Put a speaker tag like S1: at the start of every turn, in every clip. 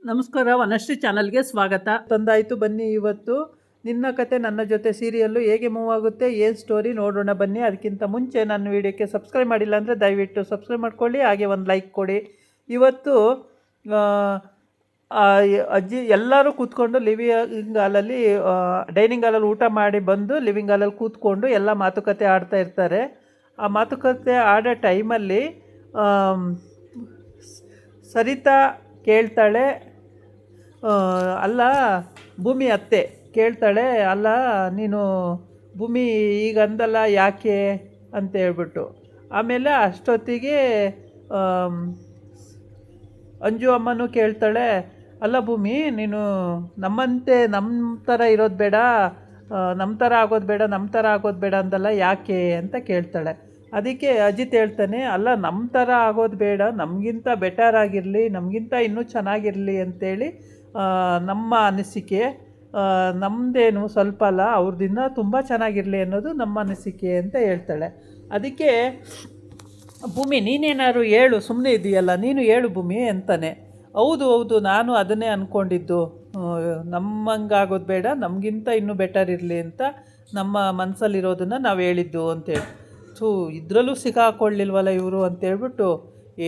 S1: ನಮಸ್ಕಾರ, ವನಶ್ರೀ ಚಾನಲ್ಗೆ ಸ್ವಾಗತ. ತಂದಾಯಿತು, ಬನ್ನಿ ಇವತ್ತು ನಿನ್ನ ಕತೆ ನನ್ನ ಜೊತೆ ಸೀರಿಯಲ್ಲು ಹೇಗೆ ಮೂವ್ ಆಗುತ್ತೆ, ಏನು ಸ್ಟೋರಿ ನೋಡೋಣ ಬನ್ನಿ. ಅದಕ್ಕಿಂತ ಮುಂಚೆ ನನ್ನ ವೀಡಿಯೋಕ್ಕೆ ಸಬ್ಸ್ಕ್ರೈಬ್ ಮಾಡಿಲ್ಲ ಅಂದರೆ ದಯವಿಟ್ಟು ಸಬ್ಸ್ಕ್ರೈಬ್ ಮಾಡ್ಕೊಳ್ಳಿ, ಹಾಗೆ ಒಂದು ಲೈಕ್ ಕೊಡಿ. ಇವತ್ತು ಅಜ್ಜಿ ಎಲ್ಲರೂ ಕೂತ್ಕೊಂಡು ಲಿವಿಂಗ್ ಹಾಲಲ್ಲಿ ಡೈನಿಂಗ್ ಹಾಲಲ್ಲಿ ಊಟ ಮಾಡಿ ಬಂದು ಲಿವಿಂಗ್ ಹಾಲಲ್ಲಿ ಕೂತ್ಕೊಂಡು ಎಲ್ಲ ಮಾತುಕತೆ ಆಡ್ತಾ ಇರ್ತಾರೆ. ಆ ಮಾತುಕತೆ ಆಡೋ ಟೈಮಲ್ಲಿ ಸರಿತಾ ಕೇಳ್ತಾಳೆ, ಅಲ್ಲ ಭೂಮಿ ಅತ್ತೆ ಕೇಳ್ತಾಳೆ, ಅಲ್ಲ ನೀನು ಭೂಮಿ ಈಗ ಅಂದಲ್ಲ ಯಾಕೆ ಅಂತ ಹೇಳ್ಬಿಟ್ಟು. ಆಮೇಲೆ ಅಷ್ಟೊತ್ತಿಗೆ ಅಂಜು ಅಮ್ಮನೂ ಕೇಳ್ತಾಳೆ, ಅಲ್ಲ ಭೂಮಿ ನೀನು ನಮ್ಮಂತೆ ನಮ್ಮ ಥರ ಇರೋದು ಬೇಡ, ನಮ್ಮ ಥರ ಆಗೋದು ಬೇಡ, ನಮ್ಮ ಥರ ಆಗೋದು ಬೇಡ ಅಂದಲ್ಲ ಯಾಕೆ ಅಂತ ಕೇಳ್ತಾಳೆ. ಅದಕ್ಕೆ ಅಜಿತ್ ಹೇಳ್ತಾನೆ, ಅಲ್ಲ ನಮ್ಮ ಥರ ಆಗೋದು ಬೇಡ, ನಮಗಿಂತ ಬೆಟರ್ ಆಗಿರಲಿ, ನಮಗಿಂತ ಇನ್ನೂ ಚೆನ್ನಾಗಿರಲಿ ಅಂತೇಳಿ ನಮ್ಮ ಅನಿಸಿಕೆ. ನಮ್ಮದೇನು ಸ್ವಲ್ಪ ಅಲ್ಲ, ಅವ್ರದ್ದಿನ್ನ ತುಂಬ ಚೆನ್ನಾಗಿರಲಿ ಅನ್ನೋದು ನಮ್ಮ ಅನಿಸಿಕೆ ಅಂತ ಹೇಳ್ತಾಳೆ. ಅದಕ್ಕೆ ಭೂಮಿ ನೀನೇನಾದ್ರು ಹೇಳು, ಸುಮ್ಮನೆ ಇದೆಯಲ್ಲ ನೀನು ಹೇಳು ಭೂಮಿ ಅಂತಾನೆ. ಹೌದು ಹೌದು, ನಾನು ಅದನ್ನೇ ಅಂದ್ಕೊಂಡಿದ್ದು, ನಮ್ಮಂಗಾಗೋದು ಬೇಡ, ನಮಗಿಂತ ಇನ್ನೂ ಬೆಟರ್ ಇರಲಿ ಅಂತ ನಮ್ಮ ಮನಸ್ಸಲ್ಲಿರೋದನ್ನು ನಾವು ಹೇಳಿದ್ದು ಅಂತೇಳಿ. ಇದರಲ್ಲೂ ಸಿಕ್ಕಾಕೊಳ್ಳಿಲ್ವಲ್ಲ ಇವರು ಅಂತೇಳ್ಬಿಟ್ಟು,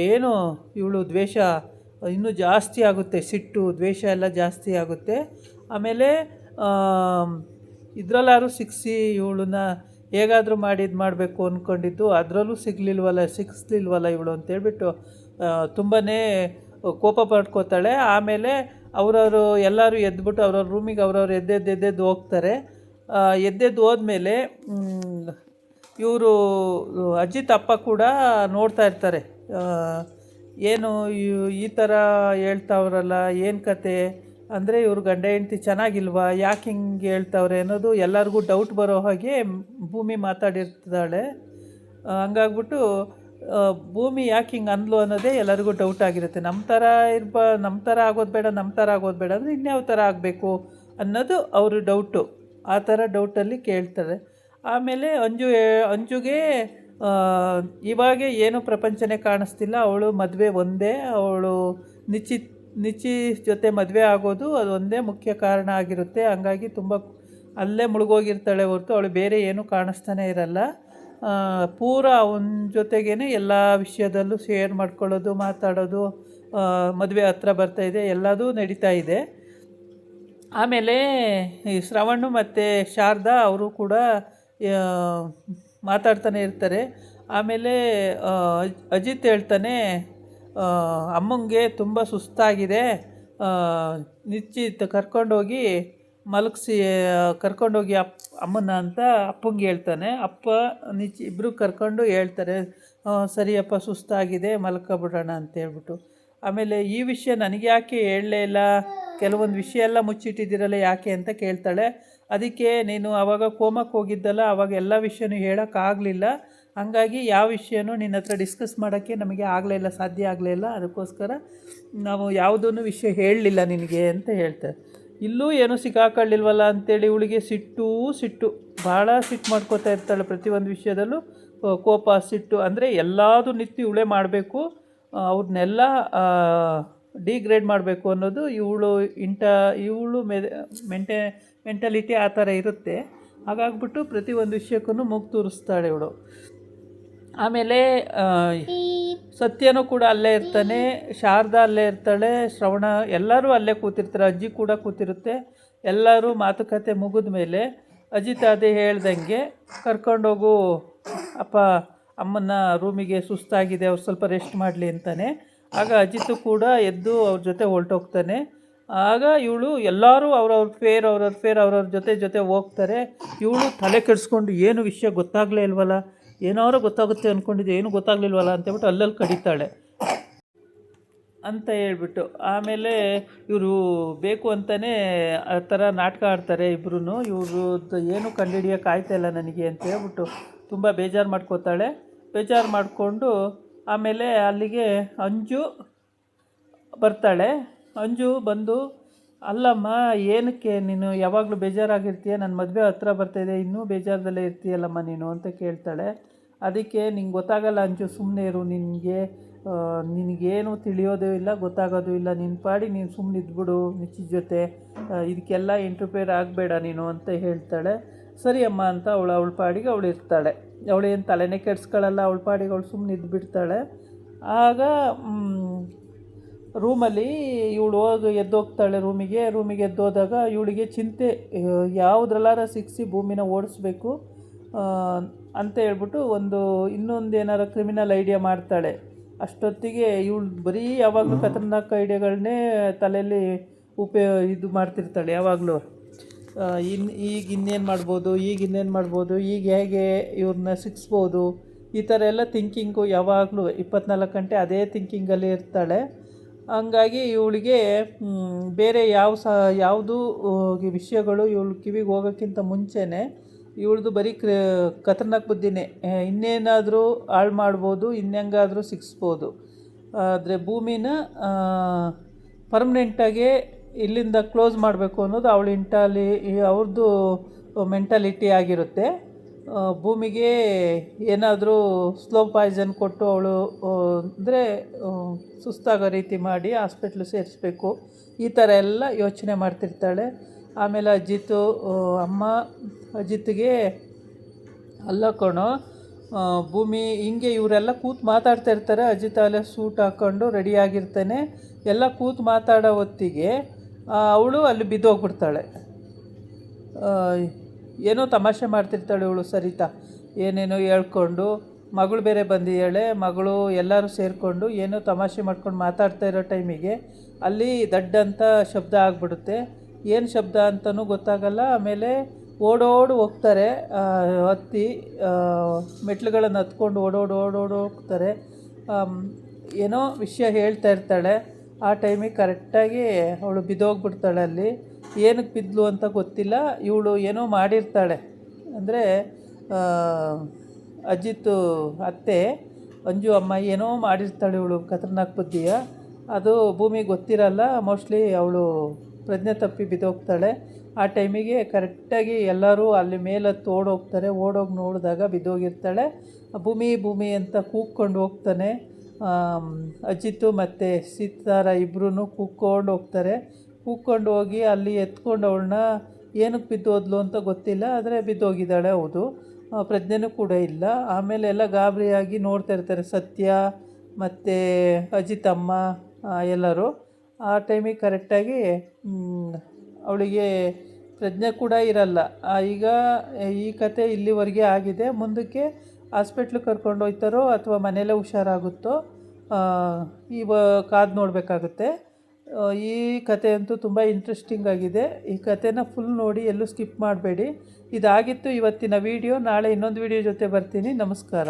S1: ಏನು ಇವಳು ದ್ವೇಷ ಇನ್ನೂ ಜಾಸ್ತಿ ಆಗುತ್ತೆ, ಸಿಟ್ಟು ದ್ವೇಷ ಎಲ್ಲ ಜಾಸ್ತಿ ಆಗುತ್ತೆ. ಆಮೇಲೆ ಇದರಲ್ಲಾದ್ರೂ ಸಿಕ್ಕಿಸಿ ಇವಳನ್ನ ಹೇಗಾದರೂ ಮಾಡಿ ಇದು ಮಾಡಬೇಕು ಅಂದ್ಕೊಂಡಿದ್ದು, ಅದರಲ್ಲೂ ಸಿಕ್ಕಿಸ್ಲಿಲ್ವಲ್ಲ ಇವಳು ಅಂತೇಳ್ಬಿಟ್ಟು ತುಂಬಾ ಕೋಪ ಪಡ್ಕೋತಾಳೆ. ಆಮೇಲೆ ಅವರವರು ಎಲ್ಲರೂ ಎದ್ಬಿಟ್ಟು ಅವ್ರವ್ರ ರೂಮಿಗೆ ಅವ್ರವ್ರು ಎದ್ದೆದ್ದು ಹೋಗ್ತಾರೆ. ಎದ್ದೆದ್ದು ಹೋದ್ಮೇಲೆ ಇವರು ಅಜಿತ್ ಅಪ್ಪ ಕೂಡ ನೋಡ್ತಾ ಇರ್ತಾರೆ, ಏನು ಈ ಥರ ಹೇಳ್ತಾವ್ರಲ್ಲ, ಏನು ಕತೆ ಅಂದರೆ ಇವರು ಗಂಡ ಹೆಂಡ್ತಿ ಚೆನ್ನಾಗಿಲ್ವಾ, ಯಾಕೆ ಹಿಂಗೆ ಹೇಳ್ತಾವ್ರೆ ಅನ್ನೋದು ಎಲ್ಲರಿಗೂ ಡೌಟ್ ಬರೋ ಹಾಗೆ ಭೂಮಿ ಮಾತಾಡಿರ್ತಾಳೆ. ಹಂಗಾಗ್ಬಿಟ್ಟು ಭೂಮಿ ಯಾಕೆ ಹಿಂಗೆ ಅಂದ್ಲು ಅನ್ನೋದೇ ಎಲ್ಲರಿಗೂ ಡೌಟ್ ಆಗಿರುತ್ತೆ. ನಮ್ಮ ಥರ ಆಗೋದು ಬೇಡ, ನಮ್ಮ ಥರ ಆಗೋದು ಬೇಡ ಅಂದರೆ ಇನ್ಯಾವ ಥರ ಆಗಬೇಕು ಅನ್ನೋದು ಅವರು ಡೌಟು. ಆ ಥರ ಡೌಟಲ್ಲಿ ಕೇಳ್ತಾರೆ. ಆಮೇಲೆ ಅಂಜುಗೆ ಇವಾಗ ಏನು ಪ್ರಪಂಚನೇ ಕಾಣಿಸ್ತಿಲ್ಲ, ಅವಳು ಮದುವೆ ಒಂದೇ, ಅವಳು ನಿಚ್ಚಿ ಜೊತೆ ಮದುವೆ ಆಗೋದು ಅದು ಒಂದೇ ಮುಖ್ಯ ಕಾರಣ ಆಗಿರುತ್ತೆ. ಹಂಗಾಗಿ ತುಂಬ ಅಲ್ಲೇ ಮುಳುಗೋಗಿರ್ತಾಳೆ ಹೊರತು ಅವಳು ಬೇರೆ ಏನೂ ಕಾಣಿಸ್ತಾನೆ ಇರಲ್ಲ. ಪೂರ ಅವನ ಜೊತೆಗೇ ಎಲ್ಲ ವಿಷಯದಲ್ಲೂ ಶೇರ್ ಮಾಡ್ಕೊಳ್ಳೋದು, ಮಾತಾಡೋದು, ಮದುವೆ ಹತ್ರ ಬರ್ತಾಯಿದೆ, ಎಲ್ಲದೂ ನಡೀತಾ ಇದೆ. ಆಮೇಲೆ ಈ ಶ್ರವಣ್ ಮತ್ತು ಶಾರದಾ ಅವರು ಕೂಡ ಮಾತಾಡ್ತಾನೆ ಇರ್ತಾರೆ. ಆಮೇಲೆ ಅಜಿತ್ ಹೇಳ್ತಾನೆ, ಅಮ್ಮಂಗೆ ತುಂಬ ಸುಸ್ತಾಗಿದೆ, ಕರ್ಕೊಂಡೋಗಿ ಮಲಗಿಸಿ ಕರ್ಕೊಂಡೋಗಿ ಅಮ್ಮನ ಅಂತ ಅಪ್ಪಂಗೆ ಹೇಳ್ತಾನೆ. ಅಪ್ಪ ಇಬ್ಬರು ಕರ್ಕೊಂಡು ಹೇಳ್ತಾರೆ, ಸರಿಯಪ್ಪ ಸುಸ್ತಾಗಿದೆ ಮಲ್ಕೊಬಿಡೋಣ ಅಂತೇಳ್ಬಿಟ್ಟು. ಆಮೇಲೆ ಈ ವಿಷಯ ನನಗೆ ಯಾಕೆ ಹೇಳಲೇ ಇಲ್ಲ, ಕೆಲವೊಂದು ವಿಷಯ ಎಲ್ಲ ಮುಚ್ಚಿಟ್ಟಿದ್ದೀರಲ್ಲ ಯಾಕೆ ಅಂತ ಕೇಳ್ತಾಳೆ. ಅದಕ್ಕೆ ನೀನು ಆವಾಗ ಕೋಮಕ್ಕೆ ಹೋಗಿದ್ದಲ್ಲ, ಆವಾಗ ಎಲ್ಲ ವಿಷಯನೂ ಹೇಳೋಕ್ಕಾಗಲಿಲ್ಲ, ಹಾಗಾಗಿ ಯಾವ ವಿಷಯನೂ ನಿನ್ನ ಹತ್ರ ಡಿಸ್ಕಸ್ ಮಾಡೋಕ್ಕೆ ನಮಗೆ ಆಗಲಿಲ್ಲ, ಸಾಧ್ಯ ಆಗಲಿಲ್ಲ, ಅದಕ್ಕೋಸ್ಕರ ನಾವು ಯಾವುದೂ ವಿಷಯ ಹೇಳಲಿಲ್ಲ ನಿನಗೆ ಅಂತ ಹೇಳ್ತಾರೆ. ಇಲ್ಲೂ ಏನೂ ಸಿಕ್ಕಾಕೊಳ್ಳಿಲ್ವಲ್ಲ ಅಂಥೇಳಿ ಇವಳಿಗೆ ಸಿಟ್ಟು ಭಾಳ ಸಿಟ್ಟು ಮಾಡ್ಕೋತಾ ಇರ್ತಾಳೆ. ಪ್ರತಿಯೊಂದು ವಿಷಯದಲ್ಲೂ ಕೋಪ ಸಿಟ್ಟು ಅಂದರೆ ಎಲ್ಲದೂ ನಿತ್ಯ ಇವಳೇ ಮಾಡಬೇಕು, ಅವ್ರನ್ನೆಲ್ಲ ಡಿಗ್ರೇಡ್ ಮಾಡಬೇಕು ಅನ್ನೋದು ಇವಳು ಮೆಂಟಾಲಿಟಿ ಆ ಥರ ಇರುತ್ತೆ. ಹಾಗಾಗ್ಬಿಟ್ಟು ಪ್ರತಿಯೊಂದು ವಿಷಯಕ್ಕೂ ಮೂಗು ತೂರಿಸ್ತಾಳೆ ಇವಳು. ಆಮೇಲೆ ಸತ್ಯನೂ ಕೂಡ ಅಲ್ಲೇ ಇರ್ತಾನೆ, ಶಾರದಾ ಅಲ್ಲೇ ಇರ್ತಾಳೆ, ಶ್ರವಣ ಎಲ್ಲರೂ ಅಲ್ಲೇ ಕೂತಿರ್ತಾರೆ, ಅಜ್ಜಿ ಕೂಡ ಕೂತಿರುತ್ತೆ. ಎಲ್ಲರೂ ಮಾತುಕತೆ ಮುಗಿದ ಮೇಲೆ ಅಜಿತ್ ಅದೇ ಹೇಳ್ದಂಗೆ ಕರ್ಕೊಂಡೋಗು ಅಪ್ಪ ಅಮ್ಮನ ರೂಮಿಗೆ, ಸುಸ್ತಾಗಿದೆ, ಅವ್ರು ಸ್ವಲ್ಪ ರೆಸ್ಟ್ ಮಾಡಲಿ ಅಂತಾನೆ. ಆಗ ಅಜಿತ್ ಕೂಡ ಎದ್ದು ಅವ್ರ ಜೊತೆ ಹೊರಟೋಗ್ತಾನೆ. ಆಗ ಇವಳು ಎಲ್ಲರೂ ಅವ್ರವ್ರ ಜೊತೆ ಹೋಗ್ತಾರೆ. ಇವಳು ತಲೆ ಕೆಡಿಸ್ಕೊಂಡು ಏನು ವಿಷಯ ಗೊತ್ತಾಗಲೇ ಇಲ್ವಲ್ಲ, ಏನಾದ್ರು ಗೊತ್ತಾಗುತ್ತೆ ಅಂದ್ಕೊಂಡಿದ್ದೆ, ಏನು ಗೊತ್ತಾಗಲಿಲ್ವಲ್ಲ ಅಂತೇಳ್ಬಿಟ್ಟು ಅಲ್ಲಲ್ಲಿ ಕಡಿತಾಳೆ ಅಂತ ಹೇಳ್ಬಿಟ್ಟು. ಆಮೇಲೆ ಇವರು ಬೇಕು ಅಂತಲೇ ಆ ಥರ ನಾಟಕ ಆಡ್ತಾರೆ ಇಬ್ಬರೂ. ಇವ್ರದ್ದು ಏನು ಕಂಡುಹಿಡಿಯೋಕೆ ಆಯ್ತಾಯಿಲ್ಲ ನನಗೆ ಅಂತ ಹೇಳ್ಬಿಟ್ಟು ತುಂಬ ಬೇಜಾರು ಮಾಡ್ಕೋತಾಳೆ. ಬೇಜಾರು ಮಾಡಿಕೊಂಡು ಆಮೇಲೆ ಅಲ್ಲಿಗೆ ಅಂಜು ಬರ್ತಾಳೆ. ಅಂಜು ಬಂದು, ಅಲ್ಲಮ್ಮ ಏನಕ್ಕೆ ನೀನು ಯಾವಾಗಲೂ ಬೇಜಾರಾಗಿರ್ತೀಯ, ನನ್ನ ಮದುವೆ ಹತ್ರ ಬರ್ತಾಯಿದೆ, ಇನ್ನೂ ಬೇಜಾರದಲ್ಲೇ ಇರ್ತೀಯಲ್ಲಮ್ಮ ನೀನು ಅಂತ ಕೇಳ್ತಾಳೆ. ಅದಕ್ಕೆ ನಿಂಗೆ ಗೊತ್ತಾಗಲ್ಲ ಅಂಜು, ಸುಮ್ಮನೆ ಇರು, ನಿನಗೆ ನಿನಗೇನು ತಿಳಿಯೋದು ಇಲ್ಲ, ಗೊತ್ತಾಗೋದು ಇಲ್ಲ, ನಿನ್ನ ಪಾಡಿ ನೀನು ಸುಮ್ಮನೆ ಇದ್ಬಿಡು ನಿಶ್ಚಿತ ಜೊತೆ, ಇದಕ್ಕೆಲ್ಲ ಇಂಟರ್ಫಿಯರ್ ಆಗಬೇಡ ನೀನು ಅಂತ ಹೇಳ್ತಾಳೆ. ಸರಿ ಅಮ್ಮ ಅಂತ ಅವಳ ಪಾಡಿಗೆ ಅವಳು ಇರ್ತಾಳೆ. ಅವಳೇನು ತಲೆನೇ ಕೆಡ್ಸ್ಕೊಳ್ಳಲ್ಲ, ಅವಳ ಪಾಡಿಗೆ ಅವಳು ಸುಮ್ಮನೆ ಇದ್ದುಬಿಡ್ತಾಳೆ. ಆಗ ರೂಮಲ್ಲಿ ಇವಳು ಎದ್ದೋಗ್ತಾಳೆ ರೂಮಿಗೆ ಎದ್ದೋದಾಗ ಇವಳಿಗೆ ಚಿಂತೆ, ಯಾವುದ್ರಲ್ಲಾರ ಸಿಕ್ಕಿಸಿ ಭೂಮಿನ ಓಡಿಸ್ಬೇಕು ಅಂತ ಹೇಳ್ಬಿಟ್ಟು ಇನ್ನೊಂದು ಏನಾರ ಕ್ರಿಮಿನಲ್ ಐಡಿಯಾ ಮಾಡ್ತಾಳೆ. ಅಷ್ಟೊತ್ತಿಗೆ ಇವಳು ಬರೀ ಯಾವಾಗಲೂ ಖತರ್ನಾಕ್ ಐಡಿಯಾಗಳನ್ನೇ ತಲೆಯಲ್ಲಿ ಇದು ಮಾಡ್ತಿರ್ತಾಳೆ ಯಾವಾಗಲೂ. ಈಗ ಇನ್ನೇನು ಮಾಡ್ಬೋದು, ಈಗ ಹೇಗೆ ಇವ್ರನ್ನ ಸಿಕ್ಸ್ಬೋದು, ಈ ಥರ ಎಲ್ಲ ಥಿಂಕಿಂಗು ಯಾವಾಗಲೂ 24 ಗಂಟೆ ಅದೇ ಥಿಂಕಿಂಗಲ್ಲಿ ಇರ್ತಾಳೆ. ಹಂಗಾಗಿ ಇವಳಿಗೆ ಬೇರೆ ಯಾವುದು ವಿಷಯಗಳು ಇವಳು ಕಿವಿಗೆ ಹೋಗೋಕ್ಕಿಂತ ಮುಂಚೆನೇ ಇವಳದು ಬರೀ ಖತರ್ನಾಕ್ ಬುದ್ಧಿನೇ. ಇನ್ನೇನಾದರೂ ಹಾಳು ಮಾಡ್ಬೋದು, ಇನ್ನೆಂಗಾದರೂ ಸಿಕ್ಸ್ಬೋದು. ಆದರೆ ಭೂಮಿನ ಪರ್ಮನೆಂಟಾಗಿ ಇಲ್ಲಿಂದ ಕ್ಲೋಸ್ ಮಾಡಬೇಕು ಅನ್ನೋದು ಅವ್ರದ್ದು ಮೆಂಟಾಲಿಟಿ ಆಗಿರುತ್ತೆ. ಭೂಮಿಗೆ ಏನಾದರೂ ಸ್ಲೋ ಪಾಯ್ಸನ್ ಕೊಟ್ಟು ಅವಳು ಅಂದರೆ ಸುಸ್ತಾಗೋ ರೀತಿ ಮಾಡಿ ಹಾಸ್ಪಿಟ್ಲು ಸೇರಿಸ್ಬೇಕು, ಈ ಥರ ಎಲ್ಲ ಯೋಚನೆ ಮಾಡ್ತಿರ್ತಾಳೆ. ಆಮೇಲೆ ಅಜಿತ್ಗೆ ಅಲ್ಲ ಕಣೋ ಭೂಮಿ, ಹಿಂಗೆ ಇವರೆಲ್ಲ ಕೂತು ಮಾತಾಡ್ತಾ ಇರ್ತಾರೆ. ಅಜಿತ್ ಅಲ್ಲೇ ಸೂಟ್ ಹಾಕ್ಕೊಂಡು ರೆಡಿಯಾಗಿರ್ತಾನೆ. ಎಲ್ಲ ಕೂತು ಮಾತಾಡೋ ಹೊತ್ತಿಗೆ ಅವಳು ಅಲ್ಲಿ ಬಿದ್ದೋಗ್ಬಿಡ್ತಾಳೆ. ಏನೋ ತಮಾಷೆ ಮಾಡ್ತಿರ್ತಾಳೆ ಇವಳು ಸರಿತಾ, ಏನೇನೋ ಹೇಳ್ಕೊಂಡು. ಮಗಳು ಬೇರೆ ಬಂದಿದ್ದಾಳೆ. ಮಗಳು ಎಲ್ಲರೂ ಸೇರಿಕೊಂಡು ಏನೋ ತಮಾಷೆ ಮಾಡ್ಕೊಂಡು ಮಾತಾಡ್ತಾ ಇರೋ ಟೈಮಿಗೆ ಅಲ್ಲಿ ದಡ್ಡಂತ ಶಬ್ದ ಆಗಿಬಿಡುತ್ತೆ. ಏನು ಶಬ್ದ ಅಂತಲೂ ಗೊತ್ತಾಗಲ್ಲ. ಆಮೇಲೆ ಓಡೋಡು ಹೋಗ್ತಾರೆ, ಹತ್ತಿ ಮೆಟ್ಲುಗಳನ್ನು ಹತ್ಕೊಂಡು ಓಡೋಡು ಹೋಗ್ತಾರೆ. ಏನೋ ವಿಷಯ ಹೇಳ್ತಾ ಇರ್ತಾಳೆ. ಆ ಟೈಮಿಗೆ ಕರೆಕ್ಟಾಗಿ ಅವಳು ಬಿದ್ದೋಗ್ಬಿಡ್ತಾಳೆ. ಅಲ್ಲಿ ಏನಕ್ಕೆ ಬಿದ್ದಲು ಅಂತ ಗೊತ್ತಿಲ್ಲ. ಇವಳು ಏನೋ ಮಾಡಿರ್ತಾಳೆ, ಅಂದರೆ ಅಜಿತ್ ಅತ್ತೆ ಅಂಜು ಅಮ್ಮ ಏನೋ ಮಾಡಿರ್ತಾಳೆ ಇವಳು ಖತರ್ನಾಕ್ ಬುದ್ಧಿಯ. ಅದು ಭೂಮಿಗೆ ಗೊತ್ತಿರಲ್ಲ. ಮೋಸ್ಟ್ಲಿ ಅವಳು ಪ್ರಜ್ಞೆ ತಪ್ಪಿ ಬಿದ್ದೋಗ್ತಾಳೆ. ಆ ಟೈಮಿಗೆ ಕರೆಕ್ಟಾಗಿ ಎಲ್ಲರೂ ಅಲ್ಲಿ ಮೇಲತ್ತು ಓಡೋಗಿ ನೋಡಿದಾಗ ಬಿದ್ದೋಗಿರ್ತಾಳೆ. ಭೂಮಿ ಅಂತ ಕೂಗ್ಕೊಂಡು ಹೋಗ್ತಾನೆ. ಅಜಿತ್ತು ಮತ್ತು ಸಿತಾರ ಇಬ್ಬರೂ ಕೂಗ್ಕೊಂಡು ಹೋಗಿ ಅಲ್ಲಿ ಎತ್ಕೊಂಡು ಅವಳನ್ನ ಏನಕ್ಕೆ ಬಿದ್ದೋದ್ಲು ಅಂತ ಗೊತ್ತಿಲ್ಲ, ಆದರೆ ಬಿದ್ದೋಗಿದ್ದಾಳೆ. ಹೌದು, ಪ್ರಜ್ಞೆನೂ ಕೂಡ ಇಲ್ಲ. ಆಮೇಲೆ ಎಲ್ಲ ಗಾಬರಿಯಾಗಿ ನೋಡ್ತಾ ಇರ್ತಾರೆ ಸತ್ಯ ಮತ್ತು ಅಜಿತ್ ಅಮ್ಮ ಎಲ್ಲರೂ. ಆ ಟೈಮಿಗೆ ಕರೆಕ್ಟಾಗಿ ಅವಳಿಗೆ ಪ್ರಜ್ಞೆ ಕೂಡ ಇರಲ್ಲ. ಈಗ ಈ ಕತೆ ಇಲ್ಲಿವರೆಗೆ ಆಗಿದೆ. ಮುಂದಕ್ಕೆ ಹಾಸ್ಪಿಟ್ಲಿಗೆ ಕರ್ಕೊಂಡು ಹೋಗ್ತಾರೋ ಅಥವಾ ಮನೆಯಲ್ಲೇ ಹುಷಾರಾಗುತ್ತೋ ಕಾದು ನೋಡಬೇಕಾಗುತ್ತೆ. ಈ ಕತೆ ಅಂತೂ ತುಂಬ ಇಂಟ್ರೆಸ್ಟಿಂಗ್ ಆಗಿದೆ. ಈ ಕತೆನ ಫುಲ್ ನೋಡಿ, ಎಲ್ಲೂ ಸ್ಕಿಪ್ ಮಾಡಬೇಡಿ. ಇದಾಗಿತ್ತು ಇವತ್ತಿನ ವಿಡಿಯೋ. ನಾಳೆ ಇನ್ನೊಂದು ವಿಡಿಯೋ ಜೊತೆ ಬರ್ತೀನಿ. ನಮಸ್ಕಾರ.